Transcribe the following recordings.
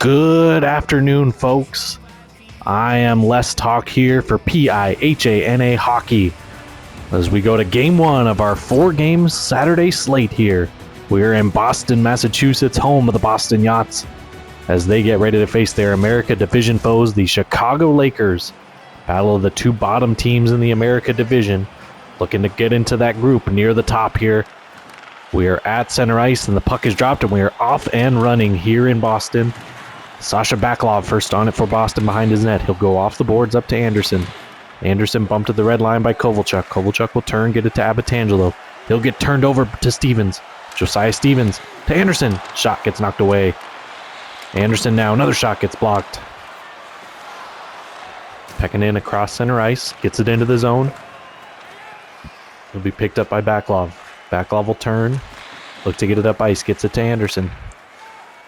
Good afternoon, folks. I am Les Talk here for PIHANA Hockey as we go to Game 1 of our 4-game Saturday slate here. We're in Boston, Massachusetts, home of the Boston Yachts, as they get ready to face their America Division foes, the Chicago Lakers. Battle of the two bottom teams in the America Division, looking to get into that group near the top here. We are at center ice, and the puck is dropped, and we are off and running here in Boston. Sasha Baklov first on it for Boston behind his net. He'll go off the boards up to Anderson. Anderson bumped to the red line by Kovalchuk. Kovalchuk will turn, get it to Abbatangelo. He'll get turned over to Stevens. Josiah Stevens to Anderson. Shot gets knocked away. Anderson now, another shot gets blocked. Pecking in across center ice, gets it into the zone. He'll be picked up by Baklov. Baklov will turn, look to get it up ice, gets it to Anderson.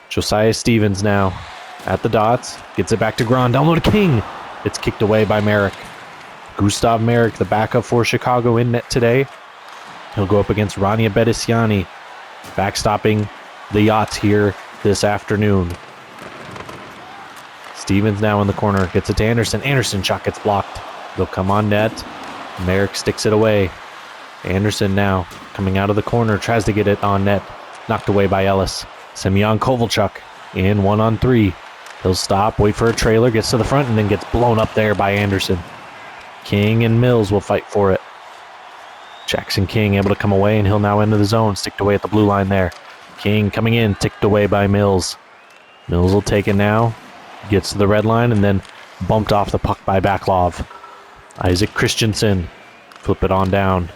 Josiah Stevens now at the dots, gets it back to Grand, down low to King. It's kicked away by Merrick. Gustav Merrick, the backup for Chicago, in net today. He'll go up against Rania Bedesiani, backstopping the Yachts here this afternoon. Stevens now in the corner, gets it to Anderson. Anderson shot gets blocked. They'll come on net. Merrick sticks it away. Anderson now coming out of the corner, tries to get it on net. Knocked away by Ellis. Semyon Kovalchuk in 1-on-3. He'll stop, wait for a trailer, gets to the front, and then gets blown up there by Anderson. King and Mills will fight for it. Jackson King able to come away, and he'll now enter the zone, sticked away at the blue line there. King coming in, ticked away by Mills. Mills will take it now, gets to the red line, and then bumped off the puck by Baklov. Isaac Christensen, flip it on down.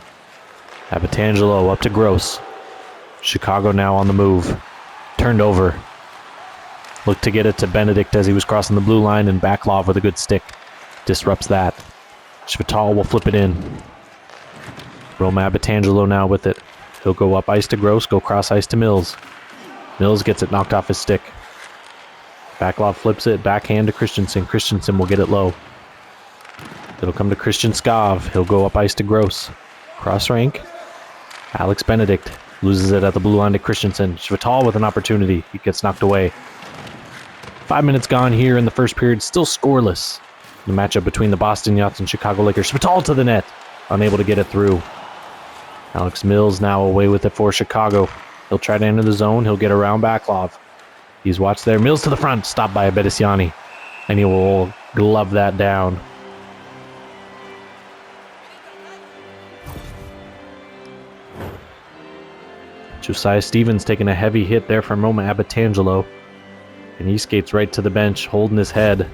Abbatangelo up to Gross. Chicago now on the move. Turned over. Looked to get it to Benedict as he was crossing the blue line, and Baklov with a good stick disrupts that. Shvital will flip it in. Rome Abbatangelo now with it. He'll go up ice to Gross, go cross ice to Mills. Mills gets it knocked off his stick. Baklov flips it, backhand to Christensen. Christensen will get it low. It'll come to Christian Skov. He'll go up ice to Gross. Cross rank. Alex Benedict loses it at the blue line to Christensen. Shvital with an opportunity. He gets knocked away. 5 minutes gone here in the first period. Still scoreless. The matchup between the Boston Yachts and Chicago Lakers. Shvital to the net. Unable to get it through. Alex Mills now away with it for Chicago. He'll try to enter the zone. He'll get around Baklov. He's watched there. Mills to the front. Stopped by Bedesiani. And he will glove that down. Josiah Stevens taking a heavy hit there from Roma Abbatangelo. And he skates right to the bench, holding his head.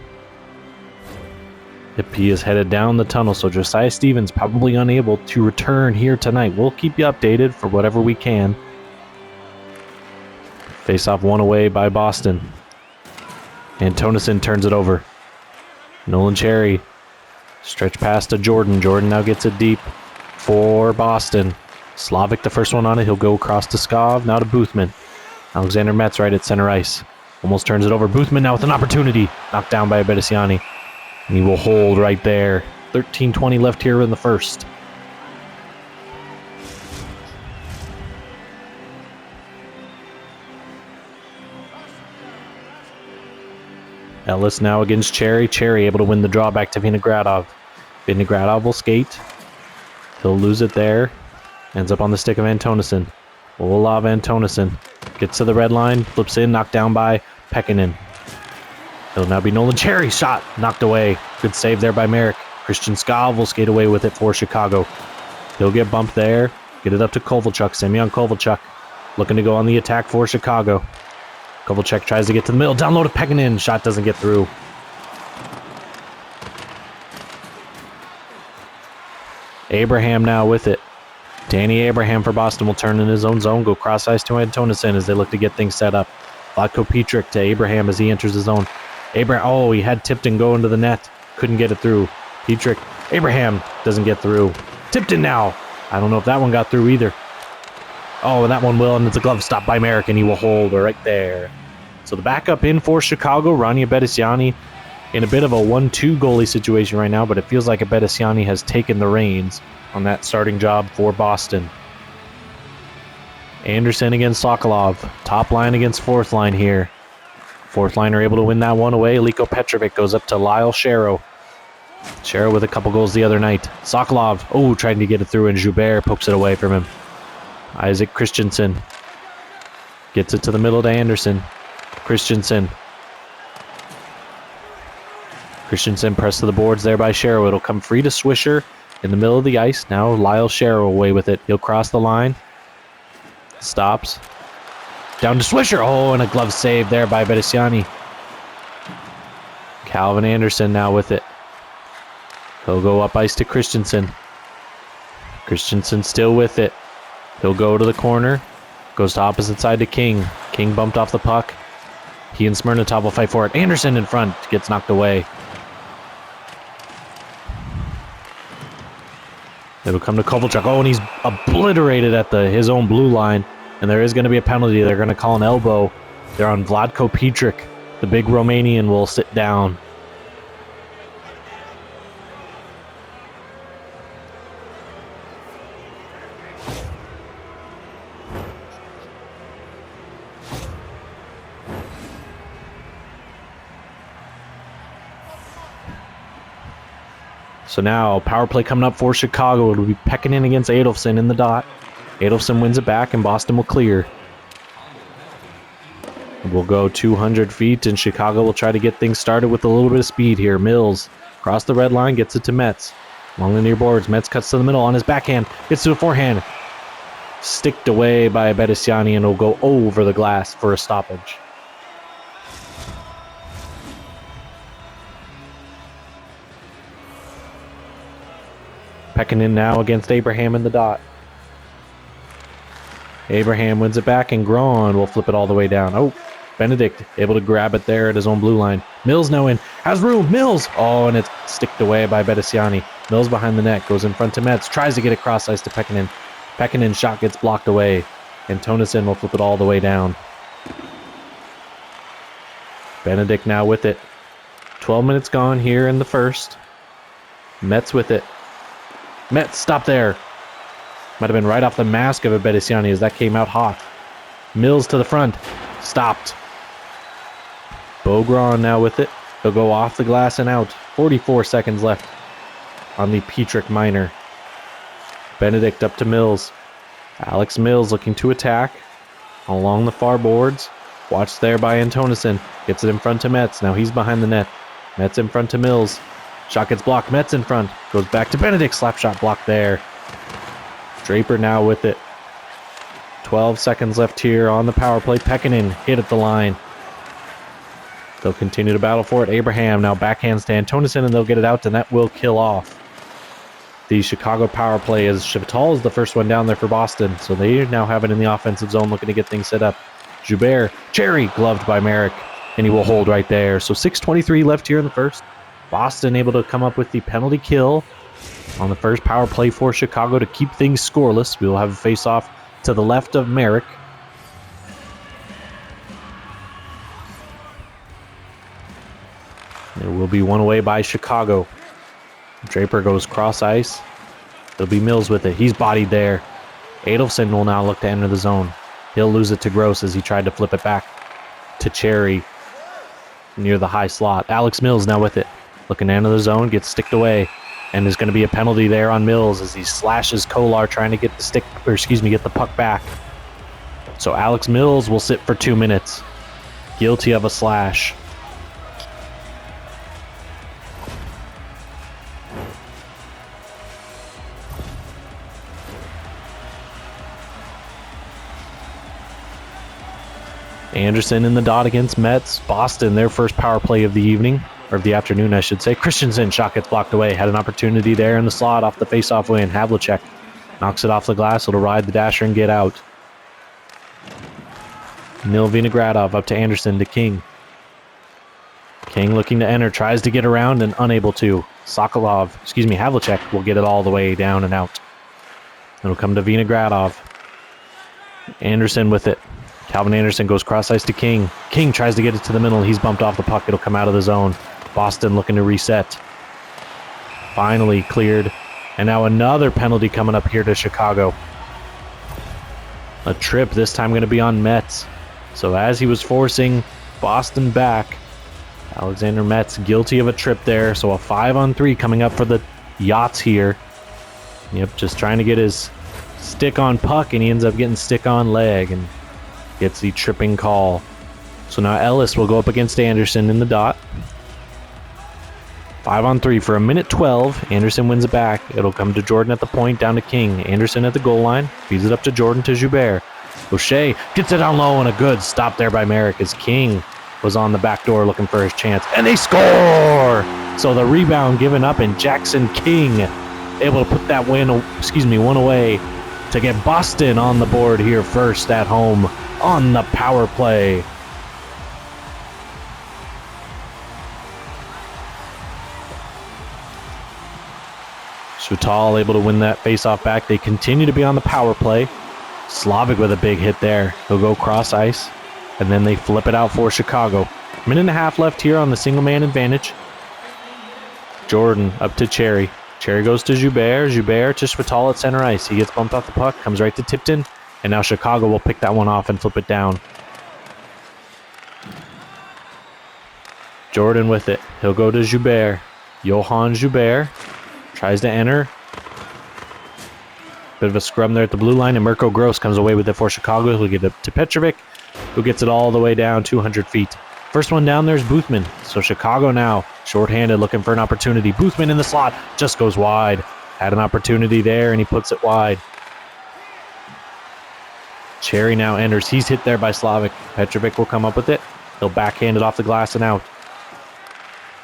He is headed down the tunnel, so Josiah Stevens probably unable to return here tonight. We'll keep you updated for whatever we can. Face-off one away by Boston. Antonison turns it over. Nolan Cherry. Stretch pass to Jordan. Jordan now gets it deep for Boston. Slavic, the first one on it. He'll go across to Skov, now to Boothman. Alexander Metz right at center ice. Almost turns it over. Boothman now with an opportunity. Knocked down by Bedesiani. And he will hold right there. 13:20 left here in the first. Ellis now against Cherry. Cherry able to win the draw back to Vinogradov. Vinogradov will skate. He'll lose it there. Ends up on the stick of Antonison. Olav Antonison gets to the red line, flips in, knocked down by Pekkanen. It'll now be Nolan Cherry. Shot knocked away. Good save there by Merrick. Christian Skov will skate away with it for Chicago. He'll get bumped there. Get it up to Kovalchuk. Semyon Kovalchuk looking to go on the attack for Chicago. Kovalchuk tries to get to the middle. Down low to Pekkanen. Shot doesn't get through. Abraham now with it. Danny Abraham for Boston will turn in his own zone, go cross ice to Antonison as they look to get things set up. Vlatko Petrick to Abraham as he enters the zone. Abraham, he had Tipton go into the net. Couldn't get it through. Petrick, Abraham doesn't get through. Tipton now. I don't know if that one got through either. Oh, and that one will, and it's a glove stop by Merrick, and he will hold right there. So the backup in for Chicago, Rania Bedesiani, in a bit of a 1-2 goalie situation right now, but it feels like Bedesiani has taken the reins on that starting job for Boston. Anderson against Sokolov. Top line against fourth line here. Fourth liner able to win that one away. Liko Petrovic goes up to Lyle Sharrow. Sharrow with a couple goals the other night. Sokolov, trying to get it through, and Joubert pokes it away from him. Isaac Christensen gets it to the middle to Anderson. Christensen pressed to the boards there by Sharrow. It'll come free to Swisher in the middle of the ice. Now Lyle Sharrow away with it. He'll cross the line. Stops. Down to Swisher. And a glove save there by Beresiani. Calvin Anderson now with it. He'll go up ice to Christensen. Christensen still with it. He'll go to the corner. Goes to opposite side to King. King bumped off the puck. He and Smirnotov will fight for it. Anderson in front. Gets knocked away. It'll come to Kovalchuk. And he's obliterated at his own blue line. And there is going to be a penalty. They're going to call an elbow. They're on Vlatko Petric. The big Romanian will sit down. So now, power play coming up for Chicago. It'll be pecking in against Adolfsson in the dot. Adolfsson wins it back, and Boston will clear. We'll go 200 feet, and Chicago will try to get things started with a little bit of speed here. Mills, across the red line, gets it to Metz. Along the near boards, Metz cuts to the middle on his backhand. Gets to the forehand. Sticked away by Beresiani, and will go over the glass for a stoppage. Pecking in now against Abraham in the dot. Abraham wins it back, and Graun will flip it all the way down. Benedict able to grab it there at his own blue line. Mills now in. Has room. Mills! And it's sticked away by Beresiani. Mills behind the net. Goes in front to Metz. Tries to get it cross ice to Pekkanen. Pekkanen's shot gets blocked away. And Tonison will flip it all the way down. Benedict now with it. 12 minutes gone here in the first. Metz with it. Metz, stop there. Might have been right off the mask of a Beresiani as that came out hot. Mills to the front. Stopped. Bogran now with it. He'll go off the glass and out. 44 seconds left on the Petric minor. Benedict up to Mills. Alex Mills looking to attack along the far boards. Watched there by Antonison. Gets it in front to Metz. Now he's behind the net. Metz in front to Mills. Shot gets blocked. Metz in front. Goes back to Benedict. Slap shot blocked there. Draper now with it. 12 seconds left here on the power play. Pekkanen hit at the line. They'll continue to battle for it. Abraham now backhands to Antonison, and they'll get it out, and that will kill off the Chicago power play as Chivital is the first one down there for Boston. So they now have it in the offensive zone looking to get things set up. Joubert, Cherry, gloved by Merrick, and he will hold right there. So 6:23 left here in the first. Boston able to come up with the penalty kill on the first power play for Chicago to keep things scoreless. We will have a face-off to the left of Merrick. There will be one away by Chicago. Draper goes cross ice. There'll be Mills with it. He's bodied there. Adolfsson will now look to enter the zone. He'll lose it to Gross as he tried to flip it back to Cherry near the high slot. Alex Mills now with it. Looking to enter the zone, gets sticked away. And there's going to be a penalty there on Mills as he slashes Kolar trying to get the puck back. So Alex Mills will sit for 2 minutes. Guilty of a slash. Anderson in the dot against Metz. Boston, their first power play of the evening. Or of the afternoon, I should say. Christensen, shot gets blocked away. Had an opportunity there in the slot off the face-off win. Havlicek knocks it off the glass. It'll ride the dasher and get out. Nil Vinogradov up to Anderson to King. King looking to enter. Tries to get around and unable to. Havlicek will get it all the way down and out. It'll come to Vinogradov. Anderson with it. Calvin Anderson goes cross ice to King. King tries to get it to the middle. He's bumped off the puck. It'll come out of the zone. Boston looking to reset. Finally cleared. And now another penalty coming up here to Chicago. A trip, this time going to be on Metz. So as he was forcing Boston back. Alexander Metz guilty of a trip there, so a 5-on-3 coming up for the Yachts here. Yep, just trying to get his stick on puck, and he ends up getting stick on leg and gets the tripping call. So now Ellis will go up against Anderson in the dot. 5-on-3 for 1:12. Anderson wins it back. It'll come to Jordan at the point, down to King. Anderson at the goal line. Feeds it up to Jordan to Joubert. O'Shea gets it down low, and a good stop there by Merrick as King was on the back door looking for his chance. And they score! So the rebound given up, and Jackson King able to put that one away to get Boston on the board here first at home on the power play. Shutal able to win that faceoff back. They continue to be on the power play. Slavic with a big hit there. He'll go cross ice, and then they flip it out for Chicago. 1.5 left here on the single man advantage. Jordan up to Cherry. Cherry goes to Joubert. Joubert to Shutal at center ice. He gets bumped off the puck, comes right to Tipton, and now Chicago will pick that one off and flip it down. Jordan with it. He'll go to Joubert. Johan Joubert tries to enter. Bit of a scrum there at the blue line, and Mirko Gross comes away with it for Chicago. He'll get it to Petrovic, who gets it all the way down 200 feet. First one down there is Boothman. So Chicago now shorthanded, looking for an opportunity. Boothman in the slot, just goes wide. Had an opportunity there, and he puts it wide. Cherry now enters. He's hit there by Slavic. Petrovic will come up with it. He'll backhand it off the glass and out.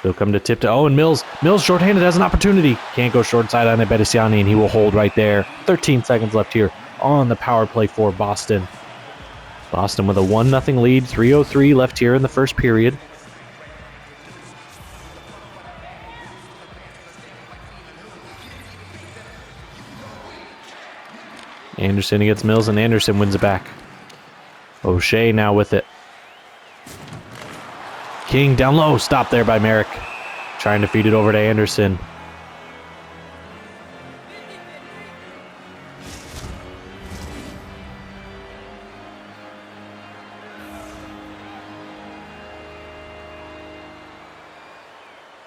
He'll come to tip to Owen Mills. Mills shorthanded, has an opportunity. Can't go short side on Ebedesiani, and he will hold right there. 13 seconds left here on the power play for Boston. Boston with a 1-0 lead. 3:03 left here in the first period. Anderson against Mills, and Anderson wins it back. O'Shea now with it. King down low, stopped there by Merrick. Trying to feed it over to Anderson.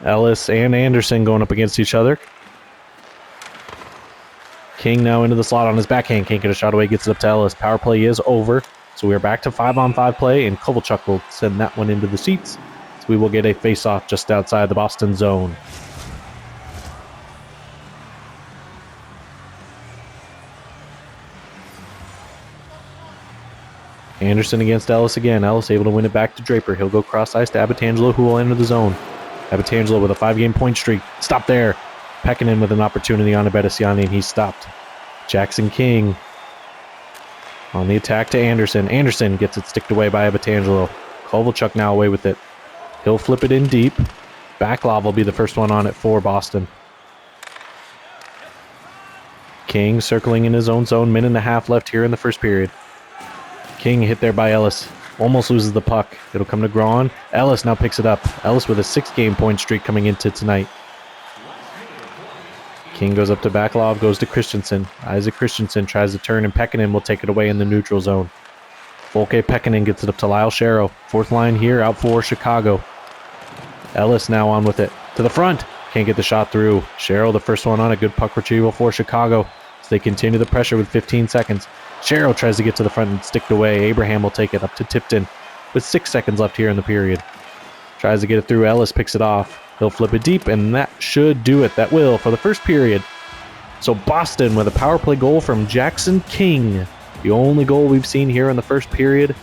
Ellis and Anderson going up against each other. King now into the slot on his backhand. Can't get a shot away, gets it up to Ellis. Power play is over. So we are back to 5-on-5 play, and Kovalchuk will send that one into the seats. So we will get a face-off just outside the Boston zone. Anderson against Ellis again. Ellis able to win it back to Draper. He'll go cross ice to Abatangelo, who will enter the zone. Abatangelo with a 5-game point streak. Stop there. Pekkanen with an opportunity on Ebedesiani, and he's stopped. Jackson King on the attack to Anderson. Anderson gets it sticked away by Abatangelo. Kovalchuk now away with it. He'll flip it in deep. Backlov will be the first one on it for Boston. King circling in his own zone. 1.5 left here in the first period. King hit there by Ellis. Almost loses the puck. It'll come to Braun. Ellis now picks it up. Ellis with a 6-game point streak coming into tonight. King goes up to Backlov, goes to Christensen. Isaac Christensen tries to turn, and Pekkanen will take it away in the neutral zone. Volke Pekkanen gets it up to Lyle Sharrow. Fourth line here, out for Chicago. Ellis now on with it. To the front. Can't get the shot through. Sharrow, the first one on, a good puck retrieval for Chicago. So they continue the pressure with 15 seconds. Sharrow tries to get to the front and stick it away. Abraham will take it up to Tipton with 6 seconds left here in the period. Tries to get it through. Ellis picks it off. He'll flip it deep, and that should do it. That will for the first period. So Boston with a power play goal from Jackson King. The only goal we've seen here in the first period.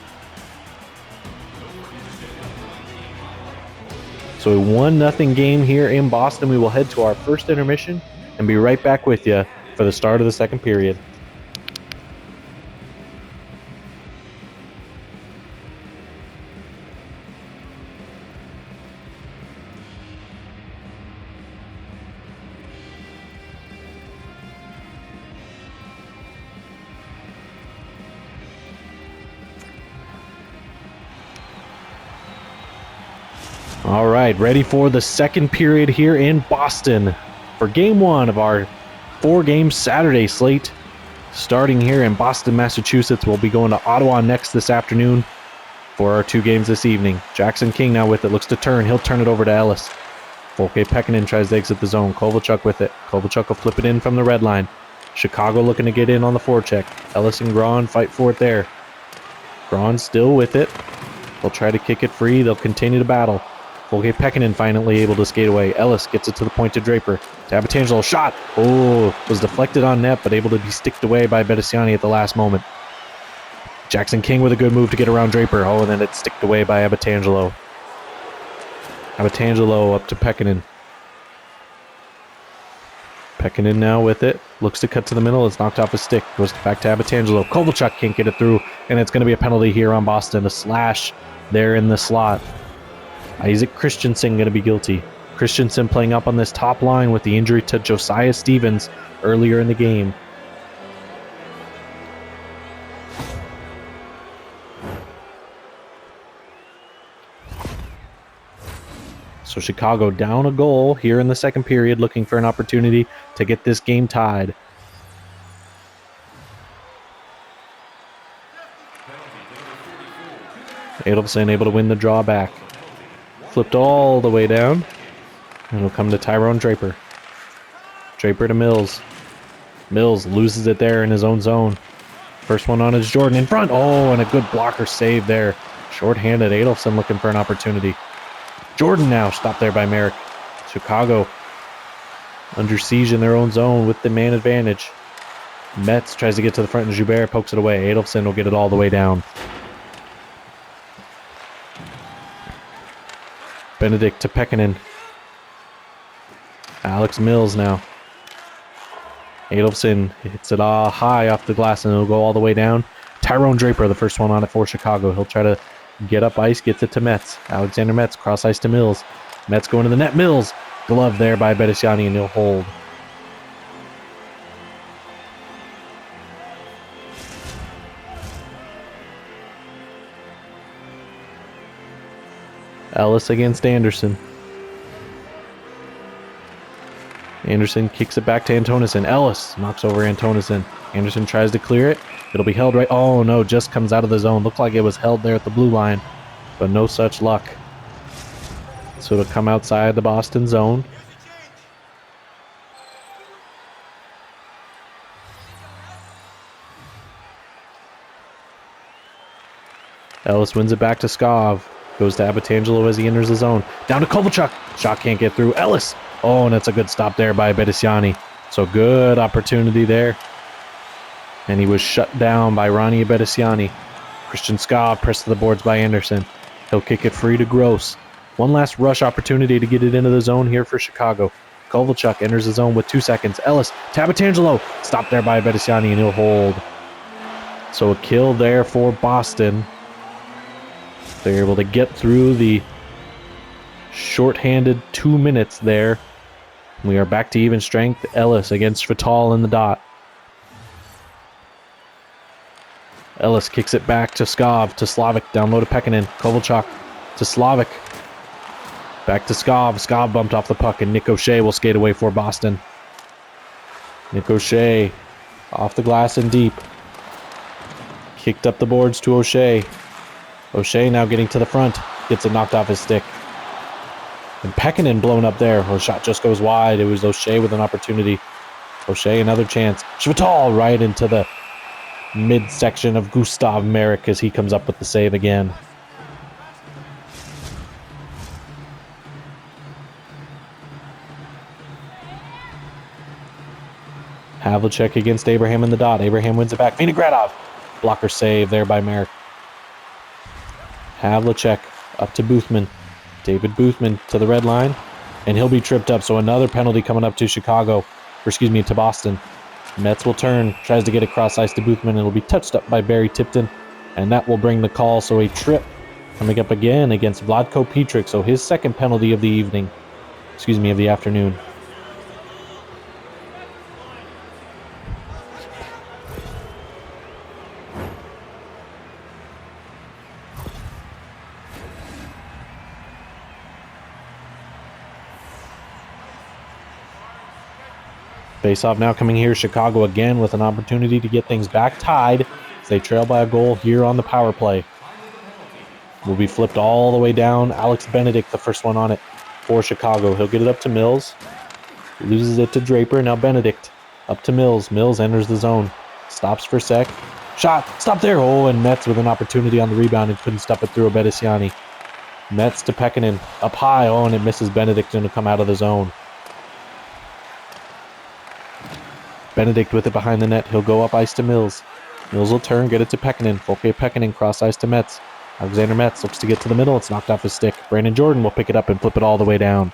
So a 1-0 game here in Boston. We will head to our first intermission and be right back with you for the start of the second period. All right, ready for the second period here in Boston for game one of our 4-game Saturday slate. Starting here in Boston, Massachusetts, we'll be going to Ottawa next this afternoon for our 2 games this evening. Jackson King now with it, looks to turn. He'll turn it over to Ellis. Volke Pekkanen tries to exit the zone. Kovalchuk with it. Kovalchuk will flip it in from the red line. Chicago looking to get in on the forecheck. Ellis and Braun fight for it there. Braun still with it. They'll try to kick it free. They'll continue to battle. Volke Pekkanen finally able to skate away. Ellis gets it to the point to Draper. To Abatangelo, shot! Oh, was deflected on net, but able to be sticked away by Bedesiani at the last moment. Jackson King with a good move to get around Draper. Oh, and then it's sticked away by Abatangelo. Abatangelo up to Pekkanen. Pekkanen now with it. Looks to cut to the middle. It's knocked off his stick. Goes back to Abatangelo. Kovalchuk can't get it through, and it's going to be a penalty here on Boston. A slash there in the slot. Isaac Christensen going to be guilty. Christensen playing up on this top line with the injury to Josiah Stevens earlier in the game. So Chicago down a goal here in the second period, looking for an opportunity to get this game tied. Adolfson able to win the draw back. Flipped all the way down. And it'll come to Tyrone Draper. Draper to Mills. Mills loses it there in his own zone. First one on is Jordan in front. Oh, and a good blocker save there. Short-handed. Adolfson looking for an opportunity. Jordan now stopped there by Merrick. Chicago under siege in their own zone with the man advantage. Metz tries to get to the front and Joubert pokes it away. Adolfson will get it all the way down. Benedict to Pekkanen. Alex Mills now. Adolfson hits it high off the glass and it'll go all the way down. Tyrone Draper, the first one on it for Chicago. He'll try to get up ice, gets it to Metz. Alexander Metz, cross ice to Mills. Metz going to the net. Mills, glove there by Bedesiani, and he'll hold. Ellis against Anderson. Anderson kicks it back to Antonison. Ellis knocks over Antonison. Anderson tries to clear it. It'll be held right. Oh no, just comes out of the zone. Looked like it was held there at the blue line, but no such luck. So it'll come outside the Boston zone. Ellis wins it back to Skov. Goes to Abatangelo as he enters the zone. Down to Kovalchuk. Shot can't get through. Ellis. Oh, and that's a good stop there by Bedesiani. So good opportunity there. And he was shut down by Ronnie Bedesiani. Christian Skov pressed to the boards by Anderson. He'll kick it free to Gross. One last rush opportunity to get it into the zone here for Chicago. Kovalchuk enters the zone with 2 seconds. Ellis, Abatangelo. Stopped there by Bedesiani and he'll hold. So a kill there for Boston. They're able to get through the shorthanded 2 minutes there. We are back to even strength. Ellis against Fatal in the dot. Ellis kicks it back to Skov, to Slavic, down low to Pekkanen. Kovalchuk to Slavic. Back to Skov. Skov bumped off the puck, and Nick O'Shea will skate away for Boston. Nick O'Shea off the glass and deep. Kicked up the boards to O'Shea. O'Shea now getting to the front. Gets it knocked off his stick. And Pekkanen blown up there. Oh, shot just goes wide. It was O'Shea with an opportunity. O'Shea another chance. Shvatal right into the midsection of Gustav Merrick as he comes up with the save again. Havlicek against Abraham in the dot. Abraham wins it back. Vinogradov. Blocker save there by Merrick. Havlicek up to Boothman. David Boothman to the red line. And he'll be tripped up. So another penalty coming up to Chicago. Or excuse me, to Boston. Metz will turn. Tries to get across ice to Boothman. It'll be touched up by Barry Tipton. And that will bring the call. So a trip coming up again against Vladko Petric. So his second penalty of the evening. Excuse me, of the afternoon. Face-off now coming here. Chicago again with an opportunity to get things back tied as they trail by a goal here on the power play. will be flipped all the way down. Alex Benedict, the first one on it for Chicago. He'll get it up to Mills. Loses it to Draper. Now Benedict up to Mills. Mills enters the zone. Stops for a sec. Shot. Stop there. Oh, and Metz with an opportunity on the rebound and couldn't stop it through Abedisiani. Metz to Pekkanen. Up high. Oh, and it misses Benedict. Going to come out of the zone. Benedict with it behind the net. He'll go up ice to Mills. Mills will turn, get it to Pekkanen. Okay, Pekkanen cross ice to Metz. Alexander Metz looks to get to the middle. It's knocked off his stick. Brandon Jordan will pick it up and flip it all the way down.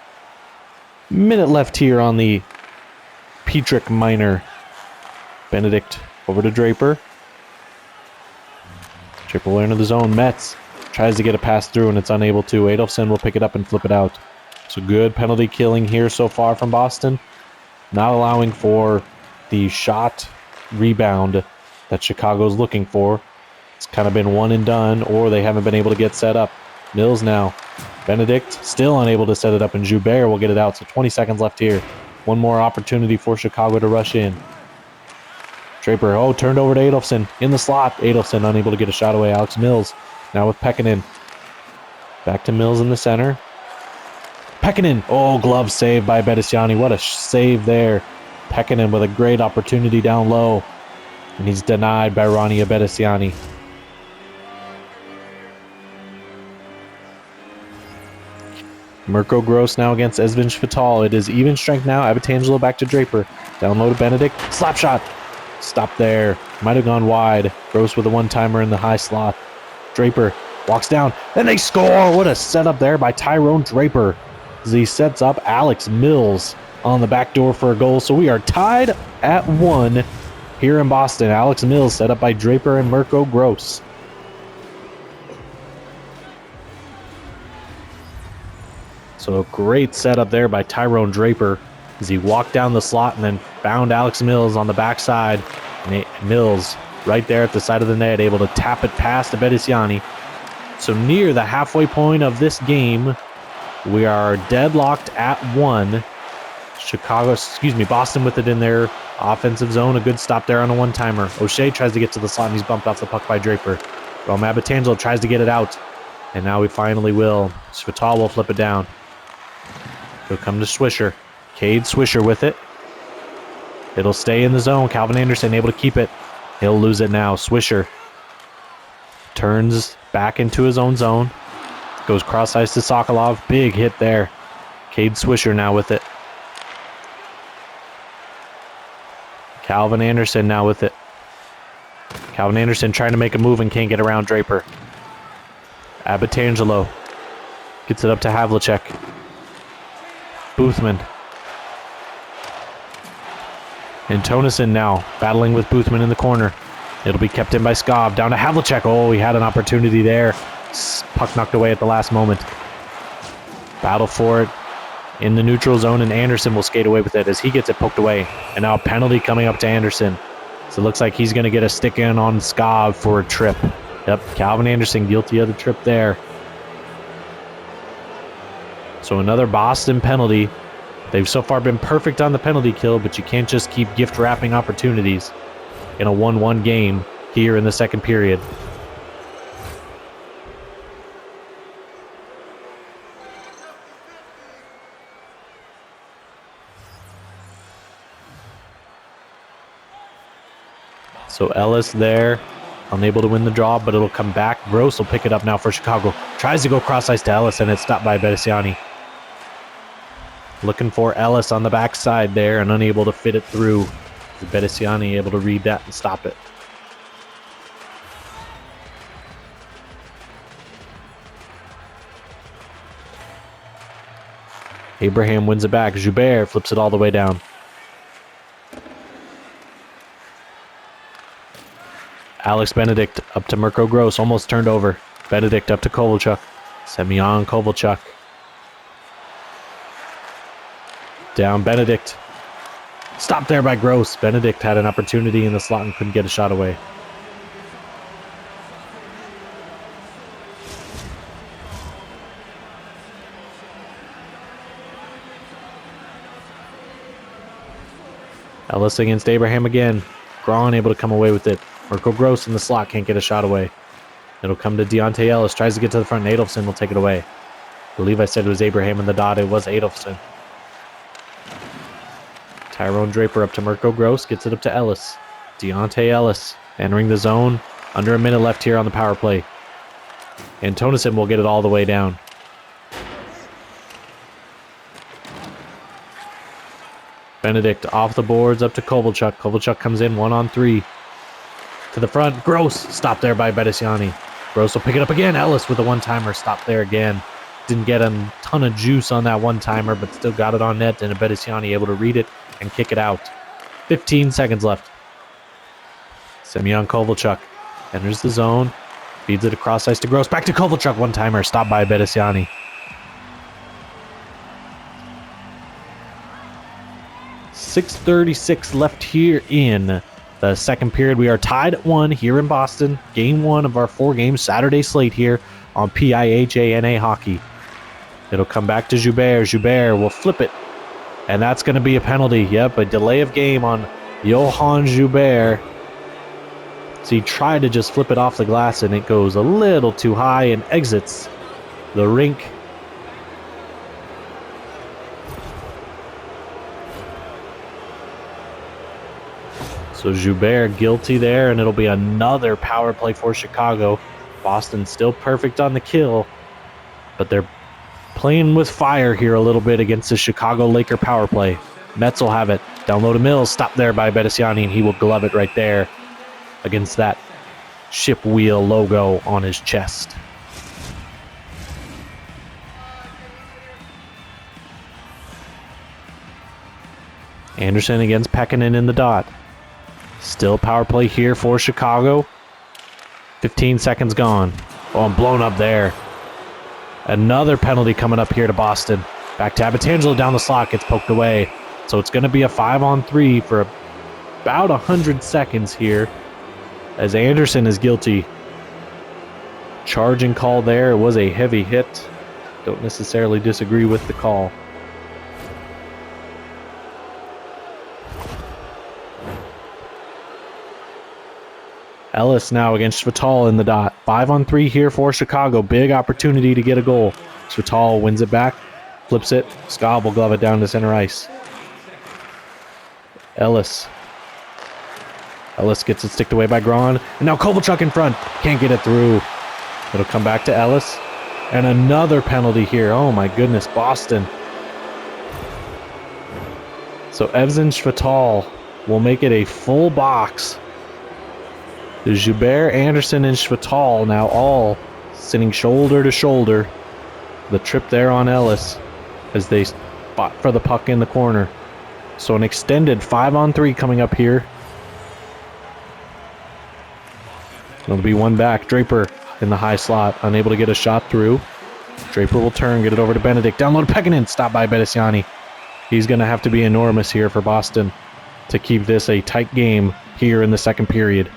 Minute left here on the Petrick Minor. Benedict over to Draper. Draper will enter the zone. Metz tries to get a pass through and it's unable to. Adolfsson will pick it up and flip it out. So good penalty killing here so far from Boston. Not allowing for the shot rebound that Chicago's looking for. It's kind of been one and done, or they haven't been able to get set up. Mills now. Benedict still unable to set it up, and Joubert will get it out. So 20 seconds left here. One more opportunity for Chicago to rush in. Draper, turned over to Adolfsson in the slot. Adolfsson unable to get a shot away. Alex Mills now with Pekkanen. Back to Mills in the center. Pekkanen. Glove save by Abedisiani. What a save there. Pekkanen with a great opportunity down low. And he's denied by Ronnie Abedisiani. Mirko Gross now against Esvin Fatal. It is even strength now. Abitangelo back to Draper. Down low to Benedict. Slap shot. Stop there. Might have gone wide. Gross with a one-timer in the high slot. Draper walks down. And they score. What a setup there by Tyrone Draper. As he sets up Alex Mills on the back door for a goal. So we are tied at 1 here in Boston. Alex Mills set up by Draper and Mirko Gross. So a great setup there by Tyrone Draper as he walked down the slot and then found Alex Mills on the backside. And Mills right there at the side of the net, able to tap it past Abedisiani. So near the halfway point of this game, we are deadlocked at 1. Boston with it in their offensive zone. A good stop there on a one-timer. O'Shea tries to get to the slot and he's bumped off the puck by Draper. Well, Abitangelo tries to get it out. And now we finally will. Fatal will flip it down. He'll come to Swisher. Cade Swisher with it. It'll stay in the zone. Calvin Anderson able to keep it. He'll lose it now. Swisher turns back into his own zone. Goes cross ice to Sokolov. Big hit there. Cade Swisher now with it. Calvin Anderson now with it. Calvin Anderson trying to make a move and can't get around Draper. Abitangelo gets it up to Havlicek. Boothman. And Tonison now battling with Boothman in the corner. It'll be kept in by Skov. Down to Havlicek. He had an opportunity there. Puck knocked away at the last moment. Battle for it in the neutral zone, and Anderson will skate away with it as he gets it poked away. And now a penalty coming up to Anderson. So it looks like he's going to get a stick in on Skov for a trip. Yep, Calvin Anderson guilty of the trip there. So another Boston penalty. They've so far been perfect on the penalty kill, but you can't just keep gift wrapping opportunities in a 1-1 game here in the second period. So Ellis there, unable to win the draw, but it'll come back. Gross will pick it up now for Chicago. Tries to go cross ice to Ellis, and it's stopped by Abedisiani. Looking for Ellis on the backside there and unable to fit it through. Abedisiani able to read that and stop it. Abraham wins it back. Joubert flips it all the way down. Alex Benedict up to Mirko Gross, almost turned over. Benedict up to Kovalchuk. Semyon Kovalchuk. Down Benedict. Stopped there by Gross. Benedict had an opportunity in the slot and couldn't get a shot away. Ellis against Abraham again. Braun able to come away with it. Mirko Gross in the slot can't get a shot away. It'll come to Deontay Ellis. Tries to get to the front. Adolfson will take it away. I believe I said it was Abraham in the dot. It was Adolfson. Tyrone Draper up to Mirko Gross. Gets it up to Ellis. Deontay Ellis entering the zone. Under a minute left here on the power play. And Tonison will get it all the way down. Benedict off the boards up to Kovalchuk. Kovalchuk comes in 1-on-3. To the front. Gross. Stopped there by Bedesiani. Gross will pick it up again. Ellis with a one-timer. Stopped there again. Didn't get a ton of juice on that one-timer, but still got it on net. And Bedesiani able to read it and kick it out. 15 seconds left. Semyon Kovalchuk enters the zone. Feeds it across ice to Gross. Back to Kovalchuk. One-timer. Stopped by Bedesiani. 6:36 left here in the second period. We are tied at 1 here in Boston. Game 1 of our 4-game Saturday slate here on PIHANA Hockey. It'll come back to Joubert. Joubert will flip it. And that's going to be a penalty. Yep, a delay of game on Johan Joubert. So he tried to just flip it off the glass, and it goes a little too high and exits the rink. So Joubert guilty there, and it'll be another power play for Chicago. Boston still perfect on the kill, but they're playing with fire here a little bit against the Chicago Laker power play. Metz will have it. Down low to Mills. Stopped there by Bedesiani, and he will glove it right there against that ship wheel logo on his chest. Anderson against Pekkanen in the dot. Still power play here for Chicago. 15 seconds gone. Oh, I'm blown up there. Another penalty coming up here to Boston. Back to Abitangelo down the slot. Gets poked away. So it's going to be a 5-on-3 for about 100 seconds here. As Anderson is guilty. Charging call there. It was a heavy hit. Don't necessarily disagree with the call. Ellis now against Svital in the dot. 5-on-3 here for Chicago. Big opportunity to get a goal. Svital wins it back. Flips it. Scobb will glove it down to center ice. Ellis. Ellis gets it sticked away by Braun. And now Kovalchuk in front. Can't get it through. It'll come back to Ellis. And another penalty here. Oh my goodness. Boston. So Evzen Svital will make it a full box. Joubert, Anderson, and Svital now all sitting shoulder to shoulder. The trip there on Ellis as they spot for the puck in the corner. So an extended 5-on-3 coming up here. It'll be one back. Draper in the high slot, unable to get a shot through. Draper will turn, get it over to Benedict. Down low to Pekkanen, stopped by Bedesiani. He's going to have to be enormous here for Boston to keep this a tight game here in the second period.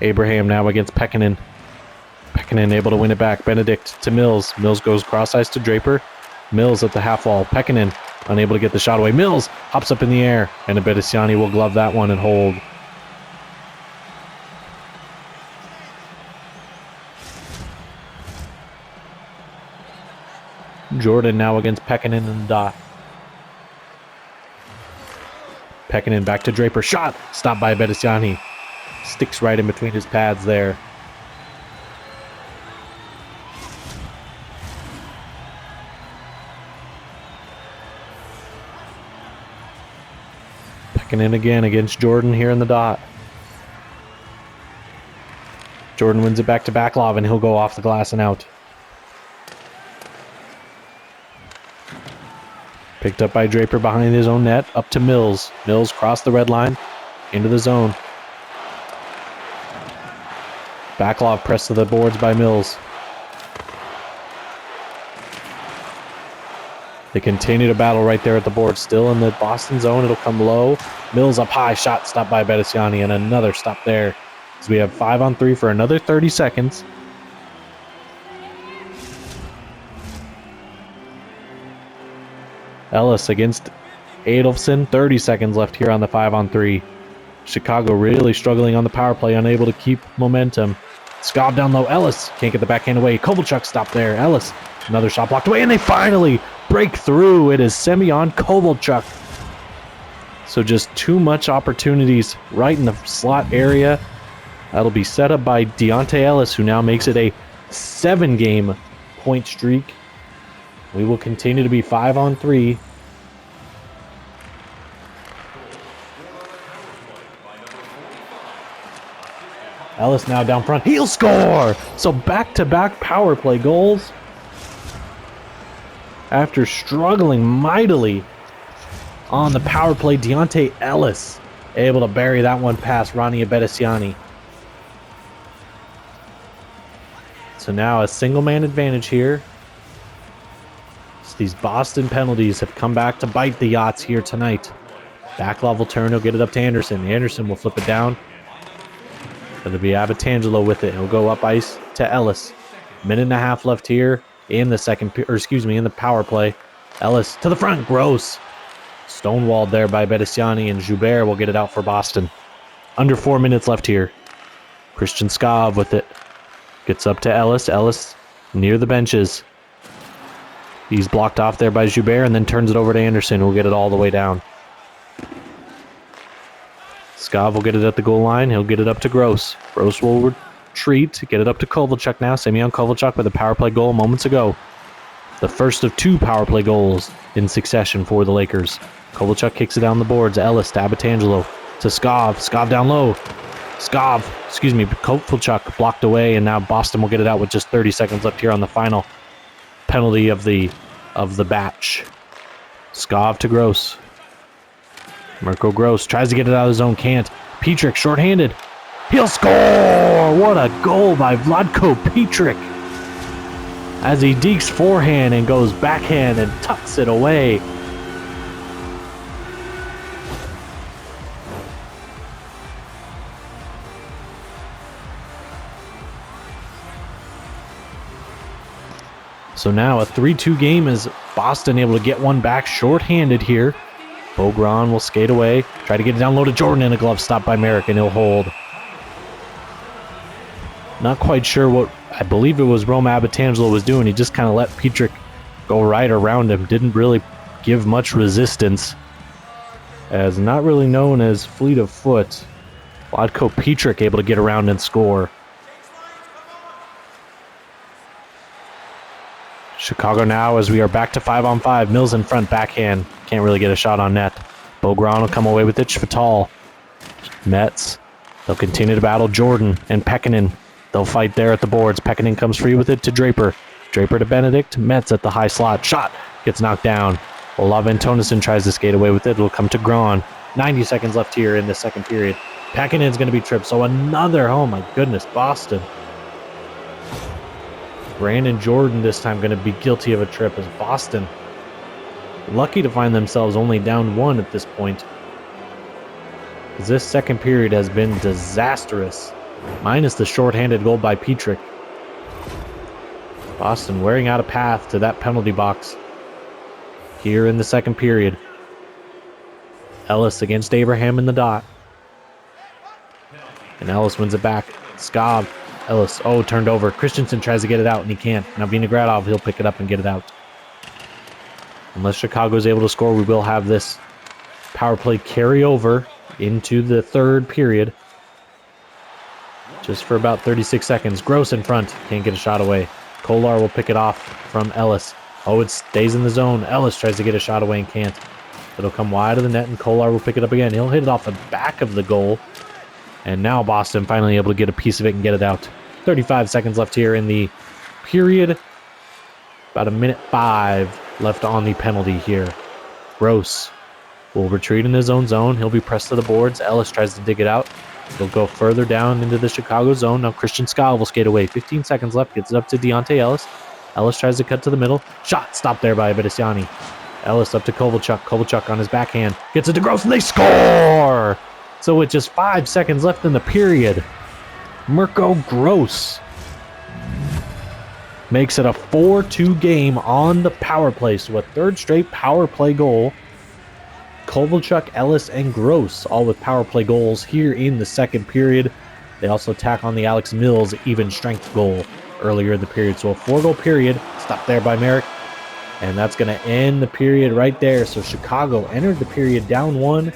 Abraham now against Pekkanen. Pekkanen able to win it back. Benedict to Mills. Mills goes cross ice to Draper. Mills at the half wall. Pekkanen unable to get the shot away. Mills hops up in the air, and Bedesiani will glove that one and hold. Jordan now against Pekkanen in the dot. Pekkanen back to Draper. Shot! Stopped by Bedesiani. Sticks right in between his pads there. Pekkanen again against Jordan here in the dot. Jordan wins it back to Backlov, and he'll go off the glass and out. Picked up by Draper behind his own net. Up to Mills. Mills crossed the red line. Into the zone. Backlov pressed to the boards by Mills. They continue to battle right there at the board. Still in the Boston zone. It'll come low. Mills up high. Shot stopped by Bedesiani. And another stop there. So we have 5-on-3 for another 30 seconds. Ellis against Adolfson, 30 seconds left here on the 5-on-3. Chicago really struggling on the power play, unable to keep momentum. Skov down low. Ellis can't get the backhand away. Kovalchuk stopped there. Ellis, another shot blocked away, and they finally break through. It is Semyon Kovalchuk. So just too much opportunities right in the slot area. That'll be set up by Deontay Ellis, who now makes it a 7-game point streak. We will continue to be 5-on-3. Ellis now down front. He'll score! So back-to-back power play goals. After struggling mightily on the power play, Deontay Ellis able to bury that one past Ronnie Abedesiani. So now a single-man advantage here. So these Boston penalties have come back to bite the Yachts here tonight. Back level turn, he'll get it up to Anderson. Anderson will flip it down. It'll be Abatangelo with it. He'll go up ice to Ellis. Minute and a half left here in the in the power play. Ellis to the front. Gross. Stonewalled there by Bedesiani, and Joubert will get it out for Boston. Under 4 minutes left here. Christian Skov with it. Gets up to Ellis. Ellis near the benches. He's blocked off there by Joubert and then turns it over to Anderson, who will get it all the way down. Skov will get it at the goal line. He'll get it up to Gross. Gross will retreat. Get it up to Kovalchuk now. Semyon Kovalchuk with a power play goal moments ago. The first of 2 power play goals in succession for the Lakers. Kovalchuk kicks it down the boards. Ellis to Abatangelo to Skov. Skov down low. Kovalchuk blocked away, and now Boston will get it out with just 30 seconds left here on the final penalty of the batch. Skov to Gross. Mirko Gross tries to get it out of his zone, can't. Petrik shorthanded. He'll score! What a goal by Vlatko Petrik. As he dekes forehand and goes backhand and tucks it away. So now a 3-2 game as Boston able to get one back shorthanded here. Bogran will skate away, try to get it down low to Jordan, and a glove stop by Merrick, and he'll hold. Not quite sure what, I believe it was Roma Abatangelo was doing. He just kind of let Petrik go right around him. Didn't really give much resistance. As not really known as fleet of foot, Vlatko Petrik able to get around and score. Chicago now as we are back to 5-on-5. Mills in front, backhand. Can't really get a shot on net. Bogran will come away with it. Fatal. Mets. They'll continue to battle Jordan and Pekkanen. They'll fight there at the boards. Pekkanen comes free with it to Draper. Draper to Benedict. Mets at the high slot. Shot. Gets knocked down. Olav Antonison tries to skate away with it. It'll come to Gron. 90 seconds left here in the second period. Pekkanen's going to be tripped. So another, oh my goodness, Boston. Brandon Jordan this time going to be guilty of a trip as Boston lucky to find themselves only down 1 at this point. Because this second period has been disastrous. Minus the shorthanded goal by Petrik. Boston wearing out a path to that penalty box here in the second period. Ellis against Abraham in the dot. And Ellis wins it back. Skov. Ellis, turned over. Christensen tries to get it out, and he can't. Now Vinogradov, he'll pick it up and get it out. Unless Chicago is able to score, we will have this power play carry over into the third period. Just for about 36 seconds. Gross in front. Can't get a shot away. Kolar will pick it off from Ellis. It stays in the zone. Ellis tries to get a shot away and can't. It'll come wide of the net, and Kolar will pick it up again. He'll hit it off the back of the goal. And now Boston finally able to get a piece of it and get it out. 35 seconds left here in the period. About a minute 5 left on the penalty here. Gross will retreat in his own zone. He'll be pressed to the boards. Ellis tries to dig it out. He'll go further down into the Chicago zone. Now Christian Skov will skate away. 15 seconds left. Gets it up to Deontay Ellis. Ellis tries to cut to the middle. Shot stopped there by Abedesiani. Ellis up to Kovalchuk. Kovalchuk on his backhand. Gets it to Gross, and they score! So with just 5 seconds left in the period, Mirko Gross makes it a 4-2 game on the power play. So a third straight power play goal Kovalchuk, Ellis, and Gross, all with power play goals here in the second period. They also tack on the Alex Mills even strength goal earlier in the period. So a 4-goal period, stopped there by Merrick. And that's going to end the period right there. So Chicago entered the period down 1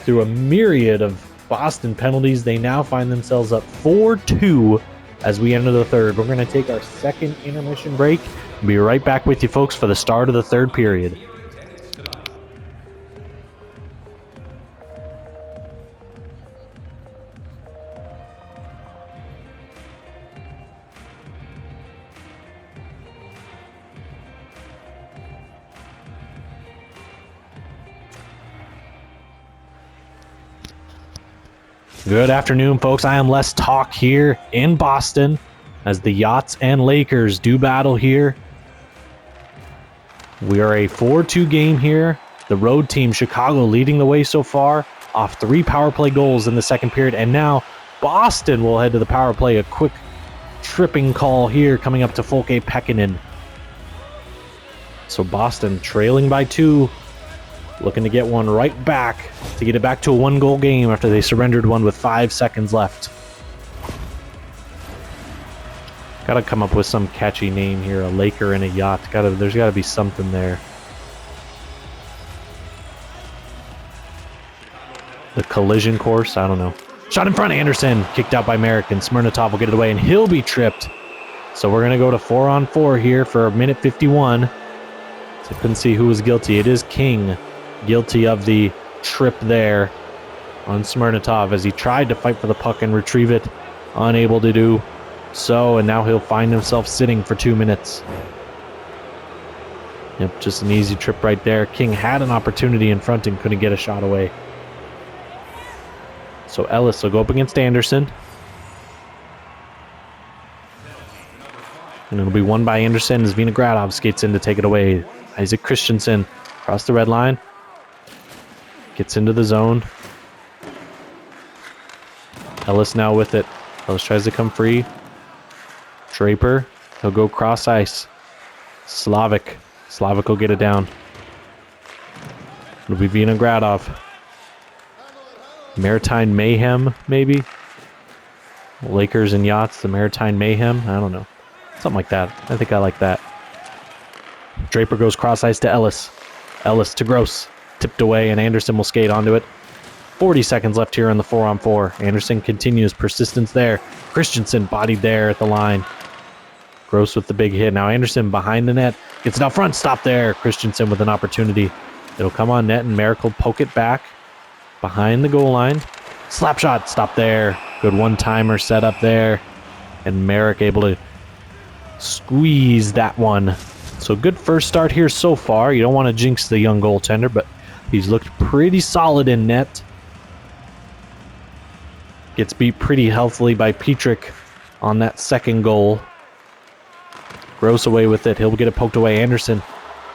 through a myriad of Boston penalties. They now find themselves up 4-2 as we enter the third. We're going to take our second intermission break and be right back with you folks for the start of the third period. Good afternoon, folks. I am Les Talk here in Boston as the Yachts and Lakers do battle here. We are a 4-2 game here. The road team, Chicago, leading the way so far off 3 power play goals in the second period. And now Boston will head to the power play. A quick tripping call here coming up to Folke Pekkanen. So Boston trailing by 2. Looking to get one right back to get it back to a 1-goal game after they surrendered one with 5 seconds left. Got to come up with some catchy name here. A Laker and a Yacht. There's got to be something there. The collision course. I don't know. Shot in front. Anderson kicked out by Merrick, and Smirnotov will get it away, and he'll be tripped. So we're going to go to 4-on-4 here for minute 51. So I couldn't see who was guilty. It is King guilty of the trip there on Smirnotov as he tried to fight for the puck and retrieve it. Unable to do so, and now he'll find himself sitting for 2 minutes. Yep, just an easy trip right there. King had an opportunity in front and couldn't get a shot away. So Ellis will go up against Anderson. And it'll be won by Anderson as Vinogradov skates in to take it away. Isaac Christensen across the red line. Gets into the zone. Ellis now with it. Ellis tries to come free. Draper. He'll go cross ice. Slavic will get it down. It'll be Vinogradov. Maritime Mayhem, maybe? Lakers and Yachts, the Maritime Mayhem? I don't know. Something like that. I think I like that. Draper goes cross ice to Ellis. Ellis to Gross. Tipped away, and Anderson will skate onto it. 40 seconds left here on the 4-on-4. Anderson continues. Persistence there. Christensen bodied there at the line. Gross with the big hit. Now Anderson behind the net. Gets it out front. Stop there. Christensen with an opportunity. It'll come on net, and Merrick will poke it back behind the goal line. Slap shot. Stop there. Good one-timer set up there. And Merrick able to squeeze that one. So good first start here so far. You don't want to jinx the young goaltender, but he's looked pretty solid in net. Gets beat pretty healthily by Petrick on that second goal. Gross away with it. He'll get it poked away. Anderson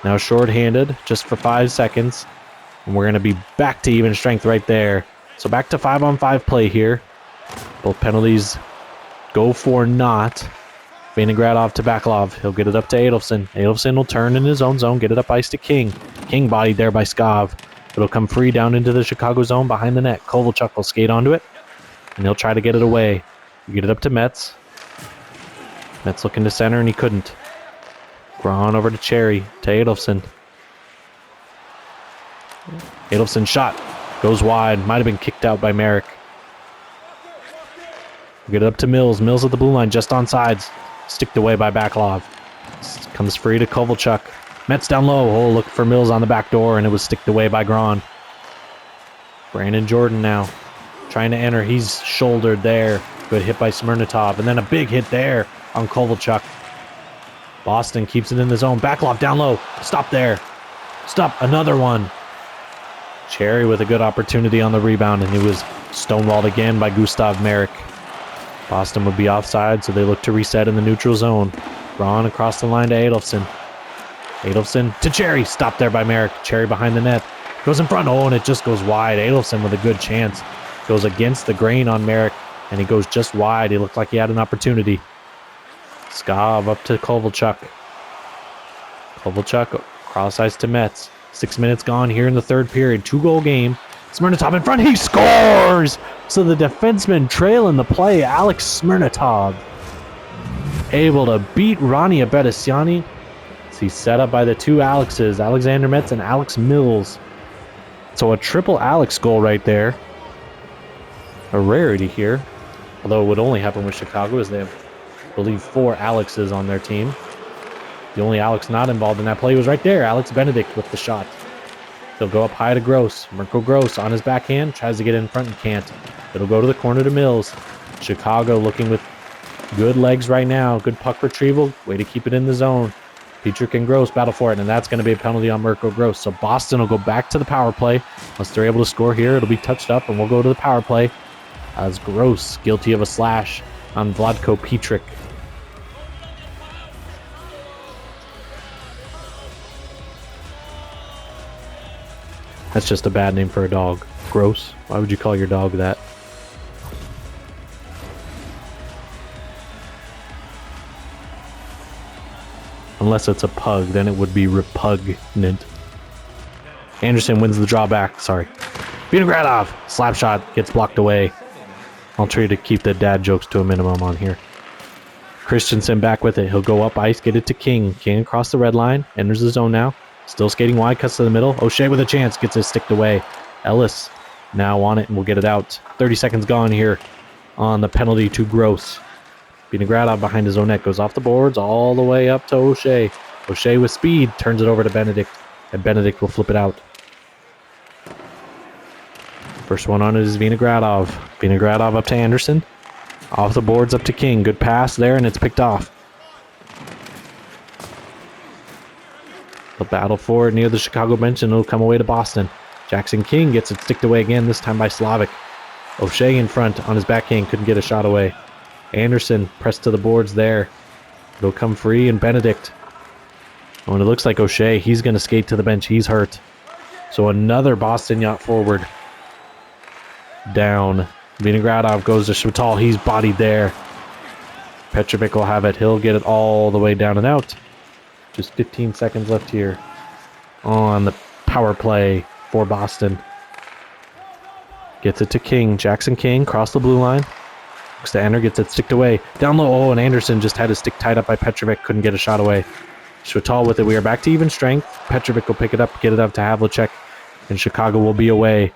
now shorthanded just for 5 seconds. And we're going to be back to even strength right there. So back to 5-on-5 play here. Both penalties go for naught. Vinogradov to Baklov. He'll get it up to Adolfsson. Adolfsson will turn in his own zone, get it up ice to King. King bodied there by Skov. It'll come free down into the Chicago zone behind the net. Kovalchuk will skate onto it, and he'll try to get it away. Get it up to Metz. Metz looking to center, and he couldn't. Braun over to Cherry, to Adolfsson. Adolfsson shot. Goes wide. Might have been kicked out by Merrick. Get it up to Mills. Mills at the blue line, just on sides. Sticked away by Baklov. Comes free to Kovalchuk. Metz down low. Oh, look for Mills on the back door, and it was sticked away by Braun. Brandon Jordan now trying to enter. He's shouldered there. Good hit by Smirnotov, and then a big hit there on Kovalchuk. Boston keeps it in the zone. Baklov down low. Stop there. Stop. Another one. Cherry with a good opportunity on the rebound, and he was stonewalled again by Gustav Merrick. Boston would be offside, so they look to reset in the neutral zone. Braun across the line to Adolfsson. Adolfsson to Cherry. Stopped there by Merrick. Cherry behind the net. Goes in front. Oh, and it just goes wide. Adolfsson with a good chance. Goes against the grain on Merrick, and he goes just wide. He looked like he had an opportunity. Skov up to Kovalchuk. Kovalchuk cross ice to Metz. 6 minutes gone here in the third period. 2-goal game. Smirnotov in front. He scores! So the defenseman trail in the play. Alex Smirnotov able to beat Ronnie Abedisiani. He's set up by the two Alexes, Alexander Metz and Alex Mills. So a triple Alex goal right there. A rarity here. Although it would only happen with Chicago, as they have, I believe, 4 Alexes on their team. The only Alex not involved in that play was right there, Alex Benedict with the shot. He'll go up high to Gross. Mirko Gross on his backhand, tries to get in front and can't. It'll go to the corner to Mills. Chicago looking with good legs right now. Good puck retrieval. Way to keep it in the zone. Petrick and Gross battle for it, and that's going to be a penalty on Mirko Gross. So Boston will go back to the power play. Unless they're able to score here, it'll be touched up, and we'll go to the power play. As Gross guilty of a slash on Vladko Petrick. That's just a bad name for a dog. Gross. Why would you call your dog that? Unless it's a pug, then it would be repugnant. Anderson wins the drawback. Sorry. Vinogradov. Slap shot. Gets blocked away. I'll try to keep the dad jokes to a minimum on here. Christensen back with it. He'll go up ice, get it to King. King across the red line. Enters the zone now. Still skating wide, cuts to the middle. O'Shea with a chance, gets it sticked away. Ellis now on it, and we'll get it out. 30 seconds gone here on the penalty to Gross. Vinogradov behind his own net, goes off the boards all the way up to O'Shea. O'Shea with speed, turns it over to Benedict, and Benedict will flip it out. First one on it is Vinogradov. Vinogradov up to Anderson. Off the boards up to King. Good pass there, and it's picked off. The battle for it near the Chicago bench, and it'll come away to Boston. Jackson King gets it sticked away again, this time by Slavic. O'Shea in front on his backhand, couldn't get a shot away. Anderson pressed to the boards there. It'll come free, and Benedict. When it looks like O'Shea, he's going to skate to the bench. He's hurt. So another Boston Yacht forward down. Vinogradov goes to Schwital. He's bodied there. Petrovic will have it. He'll get it all the way down and out. Just 15 seconds left here on the power play for Boston. Gets it to King. Jackson King, cross the blue line. Looks to enter, gets it sticked away. Down low, oh, and Anderson just had his stick tied up by Petrovic. Couldn't get a shot away. Schwital with it. We are back to even strength. Petrovic will pick it up, get it up to Havlicek, and Chicago will be away.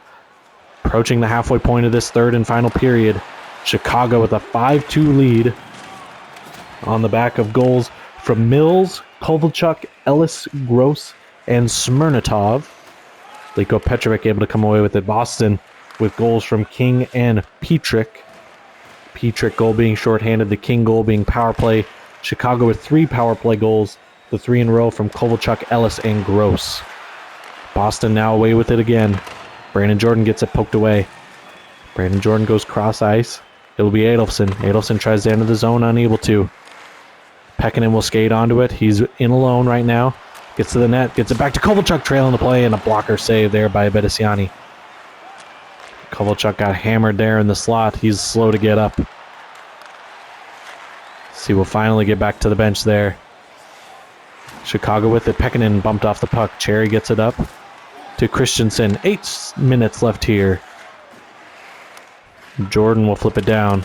Approaching the halfway point of this third and final period. Chicago with a 5-2 lead on the back of goals from Mills, Kovalchuk, Ellis, Gross, and Smirnotov. Liko Petrovic able to come away with it. Boston with goals from King and Petrick. Petrick goal being shorthanded, the King goal being power play. Chicago with 3 power play goals, the 3 in a row from Kovalchuk, Ellis, and Gross. Boston now away with it again. Brandon Jordan gets it poked away. Brandon Jordan goes cross ice. It'll be Adolfsson. Adolfsson tries to enter the zone, unable to. Pekkanen will skate onto it. He's in alone right now. Gets to the net, gets it back to Kovalchuk, trailing the play, and a blocker save there by Abedisiani. Kovalchuk got hammered there in the slot. He's slow to get up. See, we'll finally get back to the bench there. Chicago with it. Pekkanen bumped off the puck. Cherry gets it up to Christensen. 8 minutes left here. Jordan will flip it down.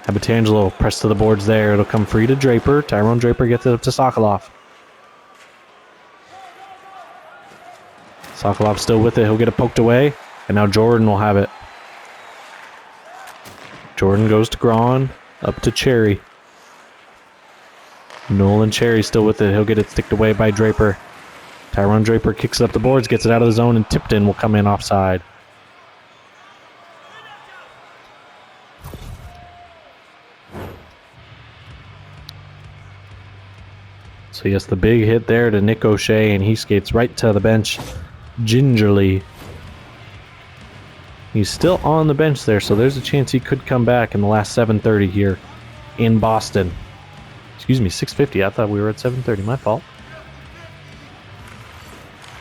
Abitangelo pressed to the boards there. It'll come free to Draper. Tyrone Draper gets it up to Sokolov. Sokolov still with it. He'll get it poked away. And now Jordan will have it. Jordan goes to Braun. Up to Cherry. Nolan Cherry still with it. He'll get it sticked away by Draper. Tyrone Draper kicks it up the boards, gets it out of the zone, and Tipton will come in offside. So yes, the big hit there to Nick O'Shea, and he skates right to the bench gingerly. He's still on the bench there, so there's a chance he could come back in the last 7:30 here in Boston. Excuse me, 6:50. I thought we were at 7:30. My fault.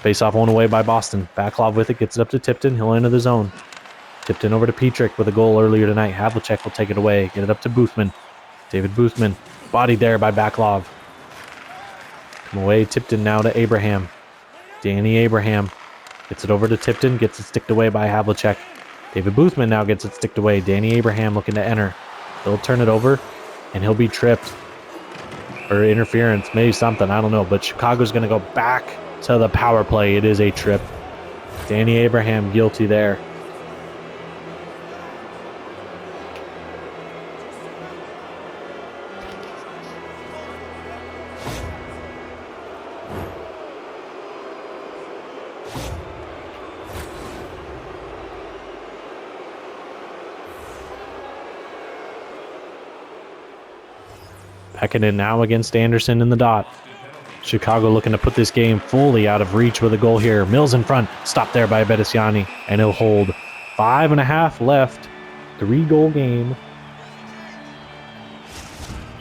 Face-off one away by Boston. Backlov with it, gets it up to Tipton. He'll enter the zone. Tipton over to Petrick with a goal earlier tonight. Havlicek will take it away. Get it up to Boothman. David Boothman, bodied there by Backlov. Come away, Tipton now to Abraham. Danny Abraham gets it over to Tipton, gets it sticked away by Havlicek. David Boothman now gets it sticked away. Danny Abraham looking to enter. He'll turn it over, and he'll be tripped. Or interference, maybe something, I don't know. But Chicago's going to go back to the power play. It is a trip. Danny Abraham guilty there. Pekkanen now against Anderson in the dot. Chicago looking to put this game fully out of reach with a goal here. Mills in front, stopped there by Bedesiani, and he'll hold. 5.5 left, 3-goal game.